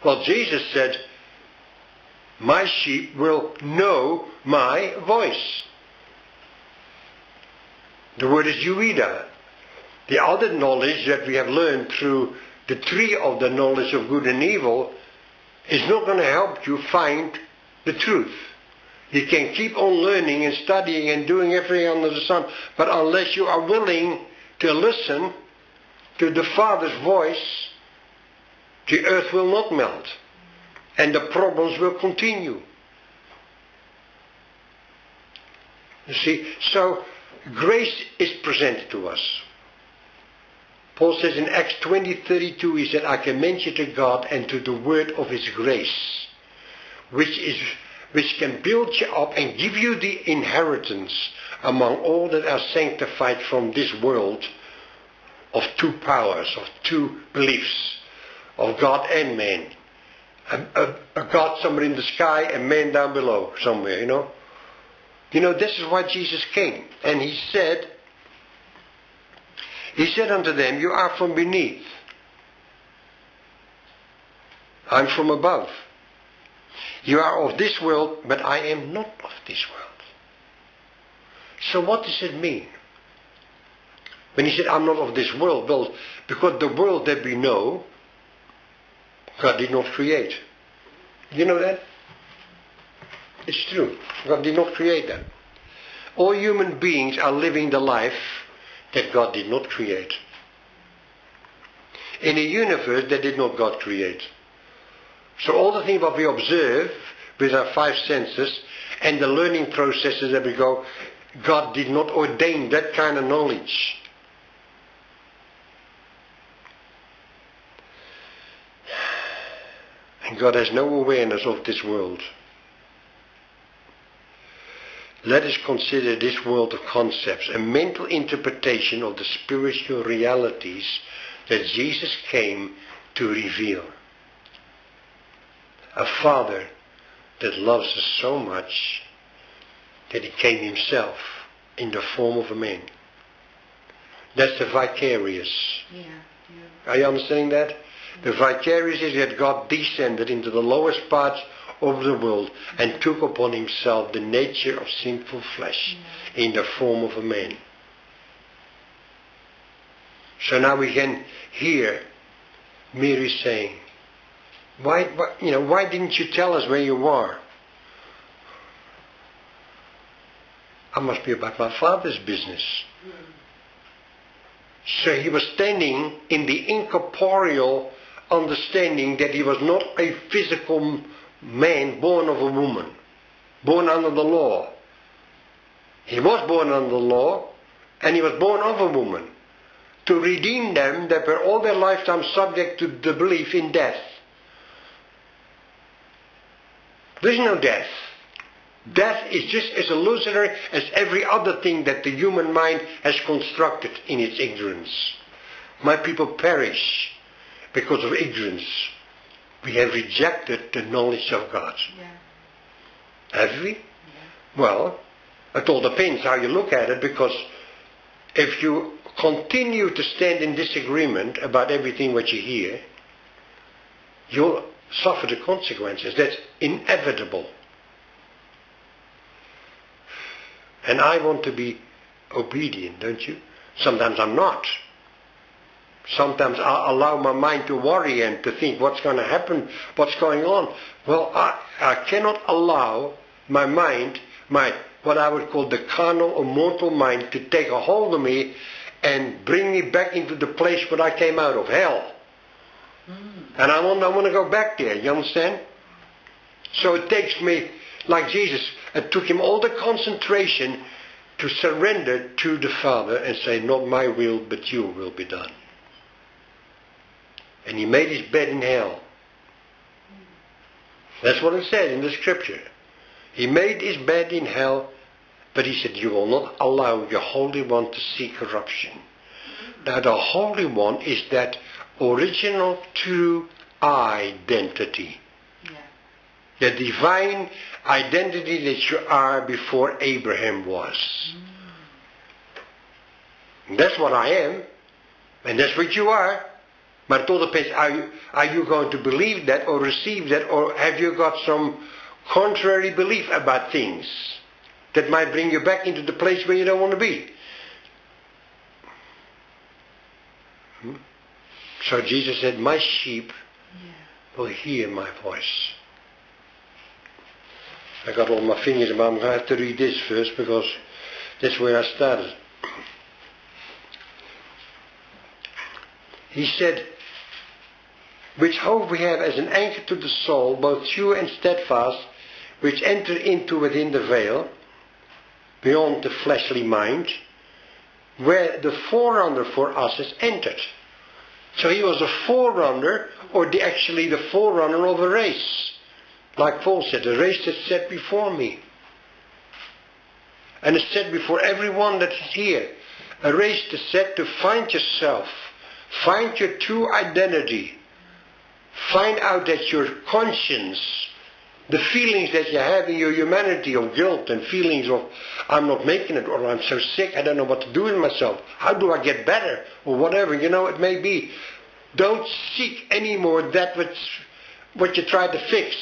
Well, Jesus said, my sheep will know my voice. The word is Juida. The other knowledge that we have learned through the tree of the knowledge of good and evil is not going to help you find the truth. You can keep on learning and studying and doing everything under the sun, but unless you are willing to listen to the Father's voice, the earth will not melt and the problems will continue. You see, so grace is presented to us. Paul says in Acts 20:32, he said, I commend you to God and to the word of his grace, which can build you up and give you the inheritance among all that are sanctified from this world of two powers, of two beliefs, of God and man. A God somewhere in the sky and man down below somewhere, you know. You know, this is why Jesus came. And he said unto them, you are from beneath. I'm from above. You are of this world, but I am not of this world. So what does it mean? When he said, I'm not of this world, well, because the world that we know, God did not create. You know that? It's true. God did not create that. All human beings are living the life that God did not create. In a universe that did not God create. So all the things that we observe with our five senses and the learning processes that we go, God did not ordain that kind of knowledge. And God has no awareness of this world. Let us consider this world of concepts a mental interpretation of the spiritual realities that Jesus came to reveal. A Father that loves us so much that he came himself in the form of a man. That's the vicarious. Are you understanding that? The vicarious is that God descended into the lowest parts of the world and took upon himself the nature of sinful flesh in the form of a man. So now we can hear Mary saying, why didn't you tell us where you were? I must be about my Father's business. So he was standing in the incorporeal understanding that he was not a physical man born of a woman, born under the law. He was born under the law, and he was born of a woman, to redeem them that were all their lifetime subject to the belief in death. There is no death. Death is just as illusory as every other thing that the human mind has constructed in its ignorance. My people perish because of ignorance. We have rejected the knowledge of God. Have we? Yeah. Well, it all depends how you look at it, because if you continue to stand in disagreement about everything what you hear, you'll suffer the consequences. That's inevitable. And I want to be obedient, don't you? Sometimes I'm not. Sometimes I allow my mind to worry and to think what's going to happen, what's going on. Well, I cannot allow my mind, what I would call the carnal or mortal mind, to take a hold of me and bring me back into the place where I came out of, hell. And I want to go back there, you understand? So it takes me, like Jesus, it took him all the concentration to surrender to the Father and say, not my will, but your will be done. And he made his bed in hell. That's what it said in the scripture. He made his bed in hell, but he said, you will not allow your Holy One to see corruption. Now the Holy One is that original true identity. The divine identity that you are before Abraham was. And that's what I am. And that's what you are. But it all depends, are you going to believe that or receive that, or have you got some contrary belief about things that might bring you back into the place where you don't want to be? So Jesus said, my sheep will hear my voice. I got all my fingers, but I'm going to have to read this first because that's where I started. He said, which hope we have as an anchor to the soul, both sure and steadfast, which enter into within the veil, beyond the fleshly mind, where the forerunner for us has entered. So he was a forerunner, or actually the forerunner of a race. Like Paul said, the race is set before me. And it's set before everyone that is here. A race is set to find yourself. Find your true identity. Find out that your conscience, the feelings that you have in your humanity of guilt and feelings of I'm not making it, or I'm so sick, I don't know what to do with myself. How do I get better? Or whatever, it may be. Don't seek anymore that what you try to fix.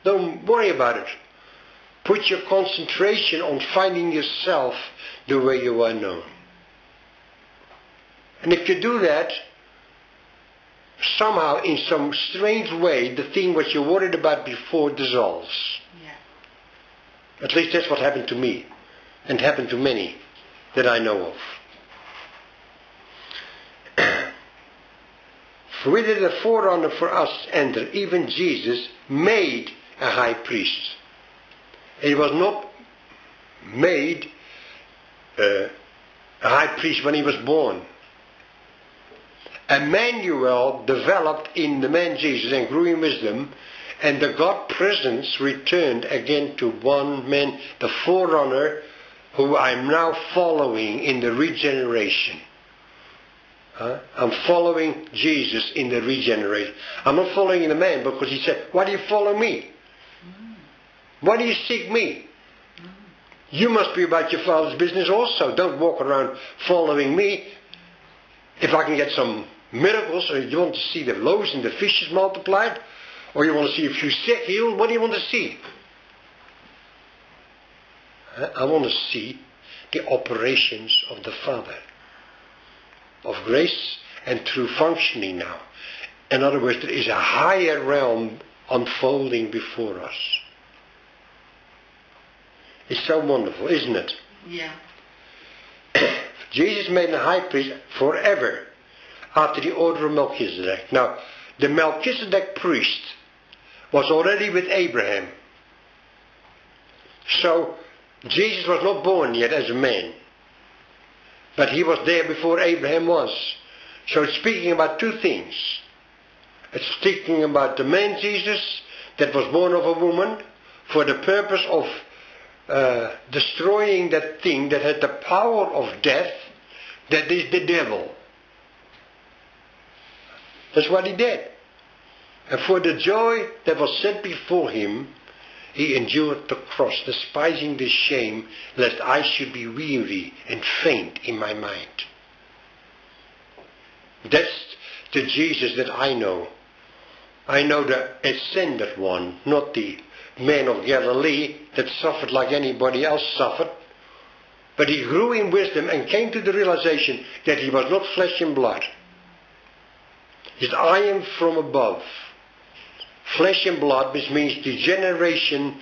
Don't worry about it. Put your concentration on finding yourself the way you are known. And if you do that, somehow, in some strange way, the thing what you worried about before dissolves. Yeah. At least that's what happened to me, and happened to many that I know of. For we did a forerunner for us enter, even Jesus, made a high priest. He was not made a high priest when he was born. Emmanuel developed in the man Jesus and grew in wisdom, and the God presence returned again to one man, the forerunner, who I'm now following in the regeneration. I'm following Jesus in the regeneration. I'm not following the man, because he said, why do you follow me? Why do you seek me? You must be about your Father's business also. Don't walk around following me. If I can get some miracles, or you want to see the loaves and the fishes multiplied, or you want to see a few sick healed, what do you want to see? I want to see the operations of the Father, of grace and true functioning now. In other words, there is a higher realm unfolding before us. It's so wonderful, isn't it? Yeah. Jesus made a high priest forever after the order of Melchizedek. Now, the Melchizedek priest was already with Abraham. So, Jesus was not born yet as a man. But he was there before Abraham was. So it's speaking about two things. It's speaking about the man Jesus that was born of a woman for the purpose of destroying that thing that had the power of death, that is the devil. That's what he did. And for the joy that was set before him, he endured the cross, despising the shame, lest I should be weary and faint in my mind. That's the Jesus that I know. I know the ascended one, not the man of Galilee that suffered like anybody else suffered. But he grew in wisdom and came to the realization that he was not flesh and blood. That I am from above. Flesh and blood, which means the generation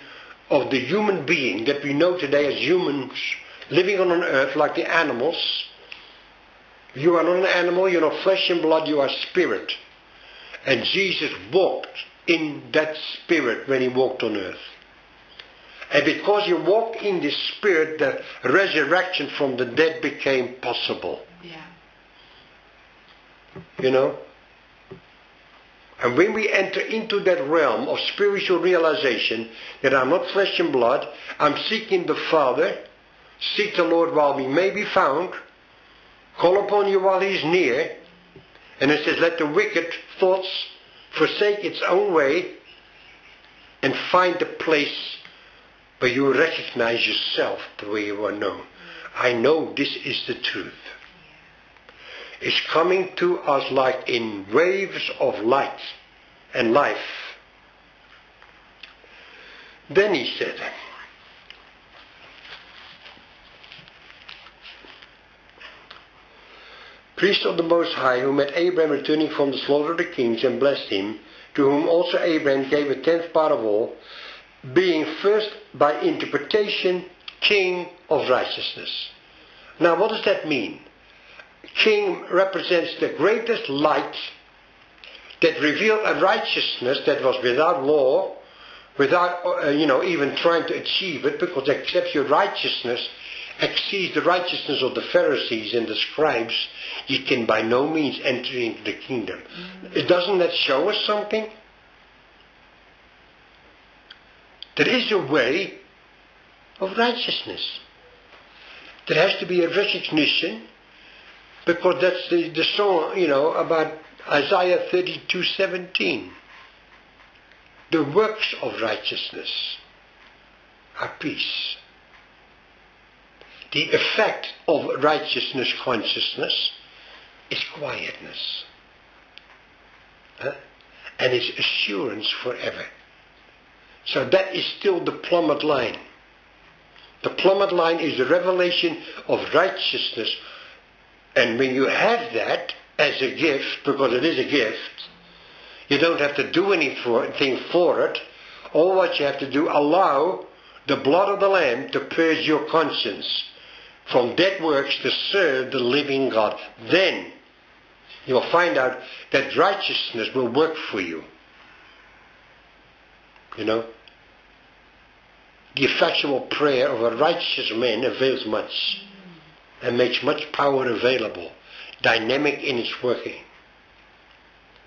of the human being that we know today as humans living on an earth like the animals. You are not an animal, you're not flesh and blood, you are spirit. And Jesus walked in that spirit when he walked on earth. And because you walk in the spirit, the resurrection from the dead became possible. Yeah. You know? And when we enter into that realm of spiritual realization that I'm not flesh and blood, I'm seeking the Father, seek the Lord while he may be found, call upon you while he's near, and it says, let the wicked thoughts forsake its own way and find the place where you recognize yourself the way you are known. I know this is the truth. is coming to us like in waves of light and life. Then he said, priest of the Most High, who met Abraham returning from the slaughter of the kings and blessed him, to whom also Abraham gave a tenth part of all, being first by interpretation king of righteousness. Now what does that mean? King represents the greatest light that revealed a righteousness that was without law, without even trying to achieve it, because except your righteousness exceeds the righteousness of the Pharisees and the scribes, you can by no means enter into the kingdom. Doesn't that show us something? There is a way of righteousness. There has to be a recognition, because that's the song, about Isaiah 32:17. The works of righteousness are peace. The effect of righteousness consciousness is quietness. And it's assurance forever. So that is still the plummet line. The plummet line is the revelation of righteousness. And when you have that as a gift, because it is a gift, you don't have to do anything for it. All what you have to do, allow the blood of the Lamb to purge your conscience from dead works to serve the living God. Then you'll find out that righteousness will work for you. The effectual prayer of a righteous man avails much and makes much power available, dynamic in its working.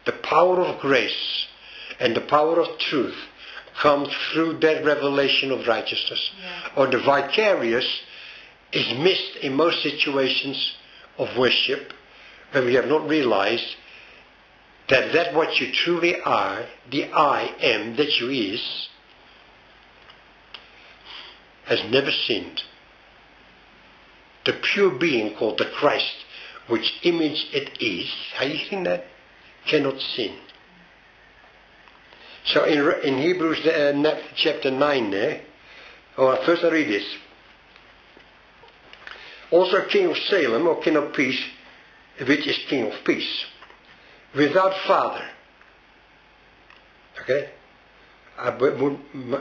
The power of grace and the power of truth comes through that revelation of righteousness. Or the vicarious is missed in most situations of worship, when we have not realized that what you truly are, the I am that you is, has never sinned. The pure being called the Christ, which image it is, have you seen that? Cannot sin. So in Hebrews chapter 9 there, first I read this. Also king of Salem, or king of peace, which is king of peace, without father. Okay?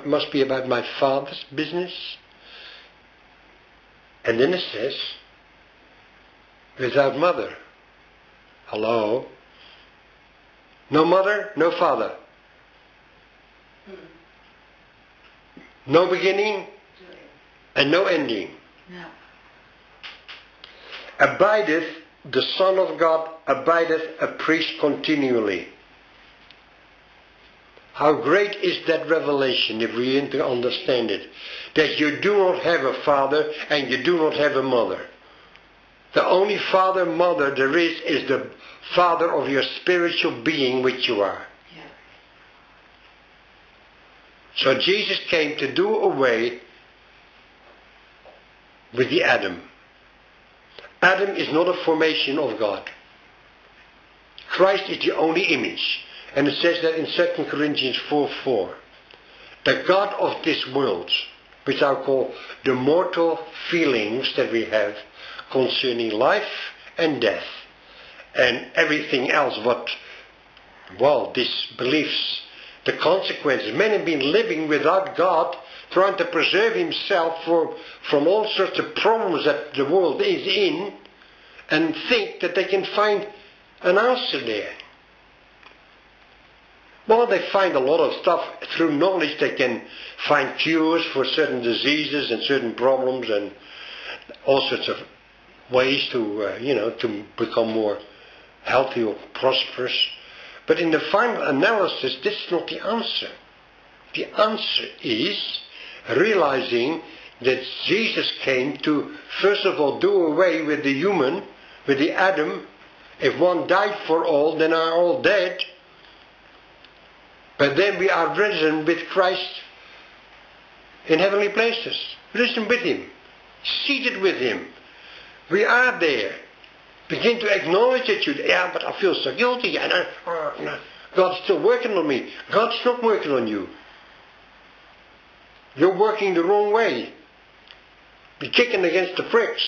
Must be about my father's business. And then it says, without mother. Hello? No mother, no father. No beginning and no ending. No. Abideth, the Son of God abideth a priest continually. How great is that revelation if we understand it. That you do not have a father and you do not have a mother. The only father, mother there is the father of your spiritual being which you are. Yeah. So Jesus came to do away with the Adam. Adam is not a formation of God. Christ is the only image. And it says that in 2 Corinthians 4:4. The God of this world, which I call the mortal feelings that we have concerning life and death, and everything else these beliefs, the consequences. Men have been living without God, trying to preserve himself from all sorts of problems that the world is in, and think that they can find an answer there. Well, they find a lot of stuff through knowledge. They can find cures for certain diseases and certain problems and all sorts of ways to become more healthy or prosperous. But in the final analysis, this is not the answer. The answer is realizing that Jesus came to, first of all, do away with the human, with the Adam. If one died for all, then are all dead. But then we are risen with Christ in heavenly places. Risen with him. Seated with him. We are there. Begin to acknowledge that yeah, but I feel so guilty. And no. God's still working on me. God's not working on you. You're working the wrong way. Be kicking against the pricks.